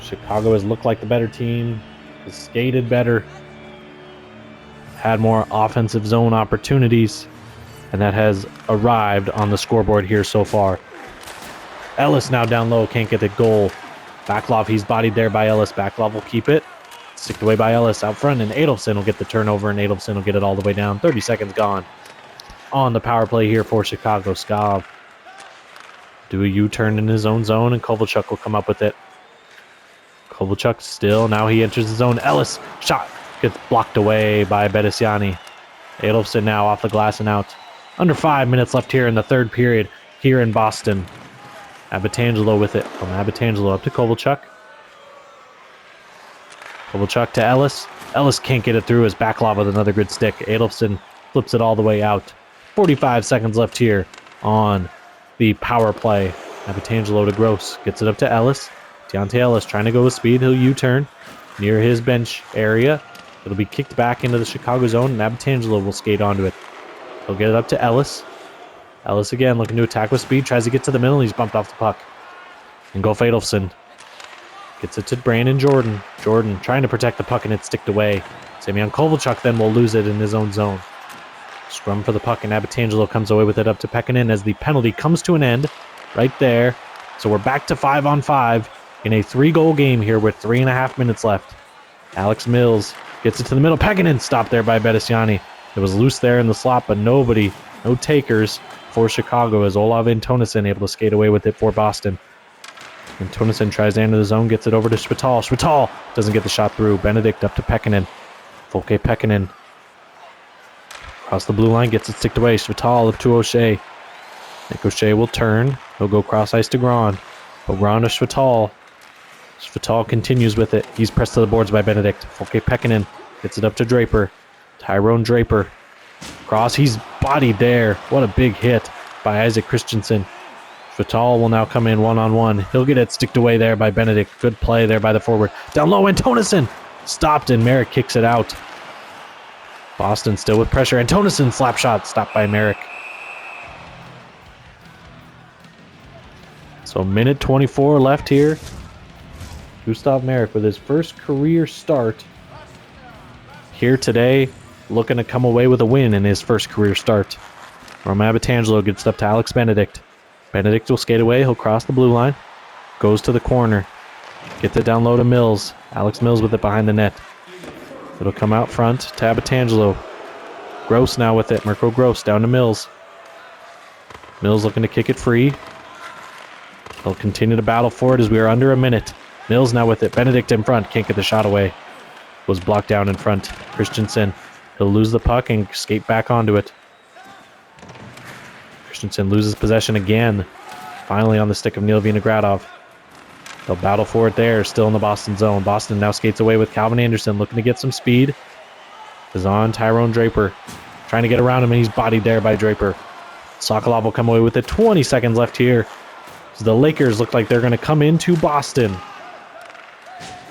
Chicago has looked like the better team, has skated better, had more offensive zone opportunities, and that has arrived on the scoreboard here so far. Ellis now down low, can't get the goal. Backlov, he's bodied there by Ellis. Backlov will keep it. Sticked away by Ellis out front, and Adolfsson will get the turnover, and Adolfsson will get it all the way down. 30 seconds gone. On the power play here for Chicago. Skov do a U-turn in his own zone, and Kovalchuk will come up with it. Kovalchuk still, now he enters the zone. Ellis, shot, gets blocked away by Bedesiani. Adolfsson now off the glass and out. Under 5 minutes left here in the third period here in Boston. Abatangelo with it. From Abatangelo up to Kovalchuk. Kovalchuk to Ellis. Ellis can't get it through his Backlov with another good stick. Adolfsson flips it all the way out. 45 seconds left here on the power play. Abatangelo to Gross. Gets it up to Ellis. Deontay Ellis trying to go with speed. He'll U-turn near his bench area. It'll be kicked back into the Chicago zone, and Abatangelo will skate onto it. He'll get it up to Ellis. Ellis again looking to attack with speed. Tries to get to the middle. He's bumped off the puck. And Golf Adolfsson gets it to Brandon Jordan. Jordan trying to protect the puck, and it's sticked away. Semyon Kovalchuk then will lose it in his own zone. Scrum for the puck, and Abatangelo comes away with it up to Pekkanen as the penalty comes to an end right there. So we're back to 5-on-5 in a 3-goal game here with 3.5 minutes left. Alex Mills gets it to the middle. Pekkanen stopped there by Bedesiani. It was loose there in the slot, but no takers for Chicago as Olav Antonisson able to skate away with it for Boston. Antonisson tries to enter the zone, gets it over to Schwital. Schwital doesn't get the shot through. Benedict up to Pekkanen. Folke Pekkanen across the blue line, gets it sticked away. Schwital up to O'Shea. Nick O'Shea will turn. He'll go cross ice to Gron. But Gron to Schwital. Schwital continues with it. He's pressed to the boards by Benedict. Folke Pekkanen gets it up to Draper. Tyrone Draper. Cross, he's bodied there. What a big hit by Isaac Christensen. Schwital will now come in one-on-one. He'll get it sticked away there by Benedict. Good play there by the forward. Down low, Antonisson stopped, and Merrick kicks it out. Boston still with pressure. Antonisson slap shot stopped by Merrick. So minute 24 left here. Gustav Merrick with his first career start here today, looking to come away with a win in his first career start. Roman Abatangelo gets it up to Alex Benedict. Benedict will skate away. He'll cross the blue line. Goes to the corner. Gets it down low to Mills. Alex Mills with it behind the net. It'll come out front to Abatangelo. Gross now with it. Mirko Gross down to Mills. Mills looking to kick it free. They'll continue to battle for it as we are under a minute. Mills now with it. Benedict in front. Can't get the shot away. Was blocked down in front. Christensen. He'll lose the puck and skate back onto it. Christensen loses possession again. Finally on the stick of Neil Vinogradov. They'll battle for it there. Still in the Boston zone. Boston now skates away with Calvin Anderson. Looking to get some speed. Is on Tyrone Draper. Trying to get around him, and he's bodied there by Draper. Sokolov will come away with it. 20 seconds left here. So the Lakers look like they're going to come into Boston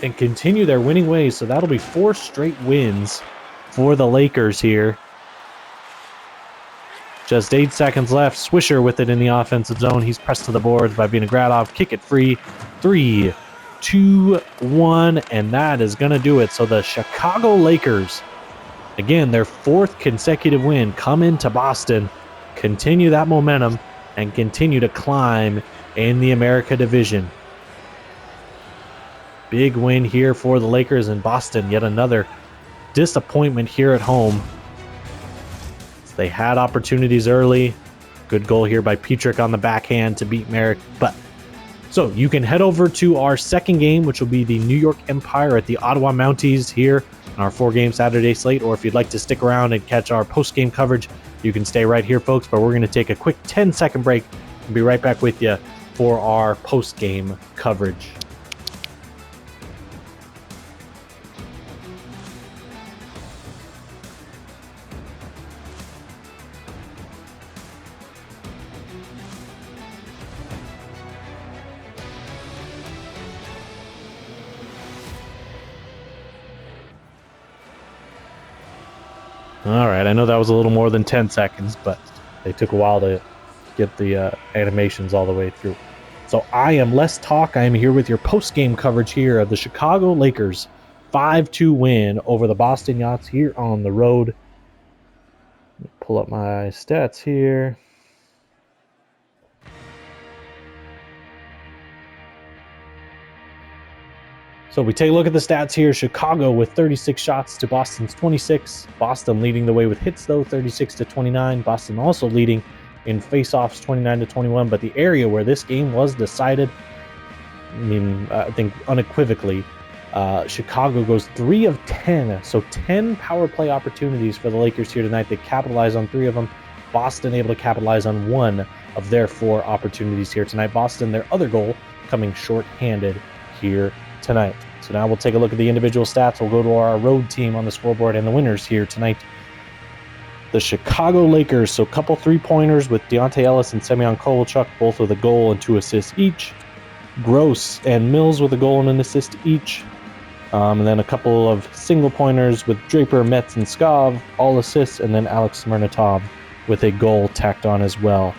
and continue their winning ways. So that'll be 4 straight wins for the Lakers here. Just 8 seconds left. Swisher with it in the offensive zone. He's pressed to the boards by Vinogradov. Kick it free. 3, 2, 1, and that is going to do it. So the Chicago Lakers, again, their 4th consecutive win, come into Boston, continue that momentum, and continue to climb in the America Division. Big win here for the Lakers in Boston. Yet another disappointment here at home. They had opportunities early. Good goal here by Petrick on the backhand to beat Merrick. So you can head over to our second game, which will be the New York Empire at the Ottawa Mounties here on our 4-game Saturday slate. Or if you'd like to stick around and catch our post-game coverage, you can stay right here, folks. But we're going to take a quick 10-second break and be right back with you for our post-game coverage. All right, I know that was a little more than 10 seconds, but they took a while to get the animations all the way through. So I am less talk. I am here with your post-game coverage here of the Chicago Lakers 5-2 win over the Boston Yachts here on the road. Let me pull up my stats here. So we take a look at the stats here. Chicago with 36 shots to Boston's 26. Boston leading the way with hits, though, 36-29. Boston also leading in faceoffs, 29-21. But the area where this game was decided, I think unequivocally, Chicago goes 3 of 10. So 10 power play opportunities for the Lakers here tonight. They capitalize on 3 of them. Boston able to capitalize on 1 of their 4 opportunities here tonight. Boston, their other goal, coming short-handed here tonight. So now we'll take a look at the individual stats. We'll go to our road team on the scoreboard and the winners here tonight. The Chicago Lakers, so a couple 3-pointers with Deontay Ellis and Semyon Kovalchuk, both with a goal and 2 assists each. Gross and Mills with a goal and an assist each. And then a couple of single-pointers with Draper, Metz, and Skov, all assists, and then Alex Smirnotov with a goal tacked on as well.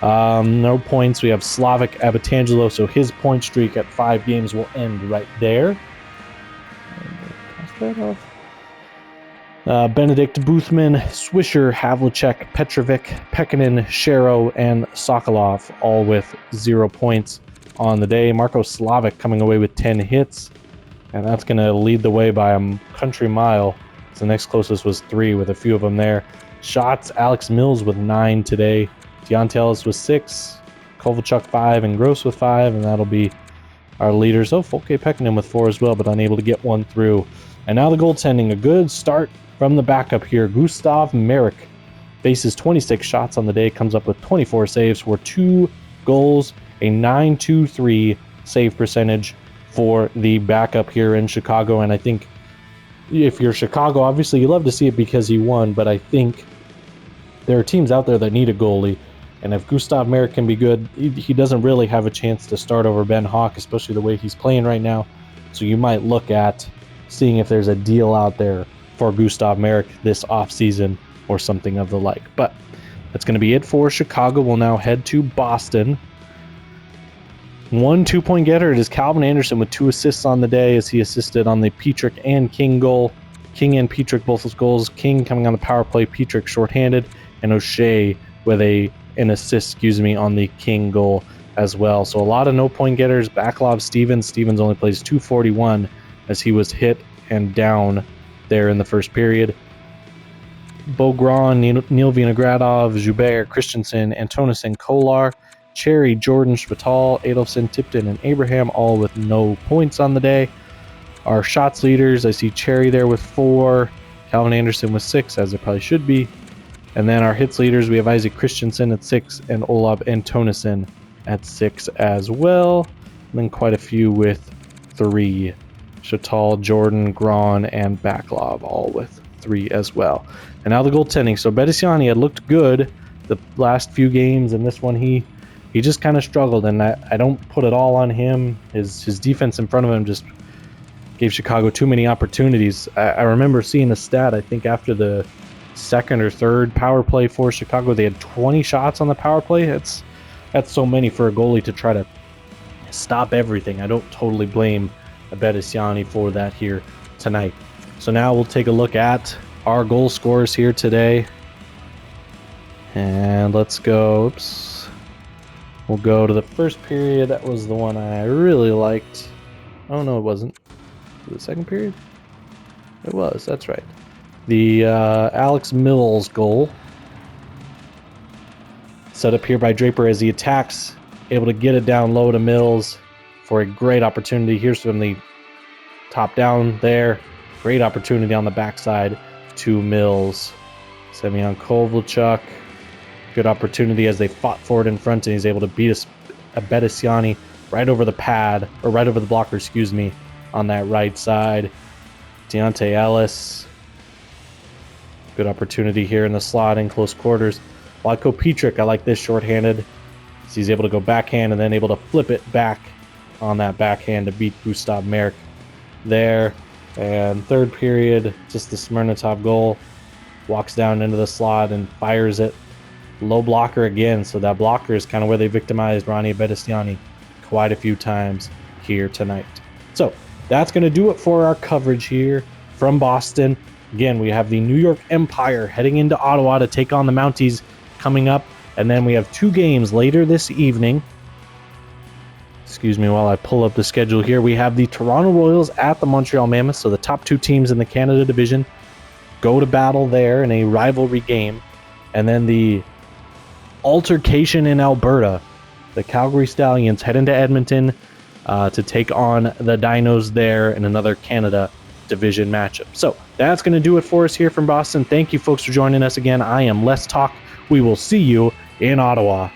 No points. We have Slavic Abatangelo, so his point streak at 5 games will end right there. Pass that off. Benedict, Boothman, Swisher, Havlicek, Petrovic, Pekkanen, Shero, and Sokolov, all with 0 points on the day. Marko Slavic coming away with 10 hits, and that's going to lead the way by a country mile. So the next closest was 3, with a few of them there. Shots, Alex Mills with 9 today. Deontay Ellis with 6, Kovalchuk 5, and Gross with 5, and that'll be our leaders. Oh, Folke Pekkanen with 4 as well, but unable to get one through. And now the goaltending, a good start from the backup here. Gustav Merrick faces 26 shots on the day, comes up with 24 saves for 2 goals, a .923 save percentage for the backup here in Chicago. And I think if you're Chicago, obviously you love to see it because he won, but I think there are teams out there that need a goalie. And if Gustav Merrick can be good, he doesn't really have a chance to start over Ben Hawk, especially the way he's playing right now. So you might look at seeing if there's a deal out there for Gustav Merrick this offseason or something of the like. But that's going to be it for Chicago. We'll now head to Boston. 1 2-point getter. It is Calvin Anderson with 2 assists on the day, as he assisted on the Petrick and King goal. King and Petrick both those goals. King coming on the power play, Petrick shorthanded, and O'Shea with an assist, on the King goal as well. So a lot of no-point getters. Backlov Stevens. Stevens only plays 241 as he was hit and down there in the first period. Bogran, Neil Vinogradov, Joubert, Christensen, Antonison, Kolar, Cherry, Jordan, Shvital, Adolfson, Tipton, and Abraham, all with no points on the day. Our shots leaders, I see Cherry there with 4, Calvin Anderson with 6, as it probably should be. And then our hits leaders, we have Isaac Christensen at 6 and Olav Antonison at 6 as well. And then quite a few with 3. Chatal, Jordan, Gron, and Backlov, all with 3 as well. And now the goaltending. So Bedesiani had looked good the last few games, and this one he just kind of struggled, and I don't put it all on him. His defense in front of him just gave Chicago too many opportunities. I remember seeing a stat, I think after the second or third power play for Chicago, they had 20 shots on the power play. That's so many for a goalie to try to stop everything. I don't totally blame Bedesiani for that here tonight. So now we'll take a look at our goal scorers here today. And let's go. We'll go to the first period. That was the one I really liked. Oh, no, it wasn't. The second period? It was, that's right. The Alex Mills goal. set up here by Draper as he attacks, able to get it down low to Mills for a great opportunity. Here's from the top down there. Great opportunity on the backside to Mills. Semyon Kovalchuk. Good opportunity as they fought forward in front, and he's able to beat a Bedesiani right over the pad, or right over the blocker, excuse me, on that right side. Deontay Ellis. Good opportunity here in the slot in close quarters. Vlatko Petric, I like this shorthanded. So he's able to go backhand and then able to flip it back on that backhand to beat Gustav Merck there. And third period, just the Smirnotov goal. Walks down into the slot and fires it. Low blocker again, so that blocker is kind of where they victimized Ronnie Bedesiani quite a few times here tonight. So that's going to do it for our coverage here from Boston. Again, we have the New York Empire heading into Ottawa to take on the Mounties coming up, and then we have 2 games later this evening. Excuse me while I pull up the schedule here. We have the Toronto Royals at the Montreal Mammoths, so the top 2 teams in the Canada division go to battle there in a rivalry game. And then the altercation in Alberta, the Calgary Stallions head into Edmonton to take on the Dinos there in another Canada division matchup. So that's going to do it for us here from Boston. Thank you folks for joining us again. I am Let's Talk. We will see you in Ottawa.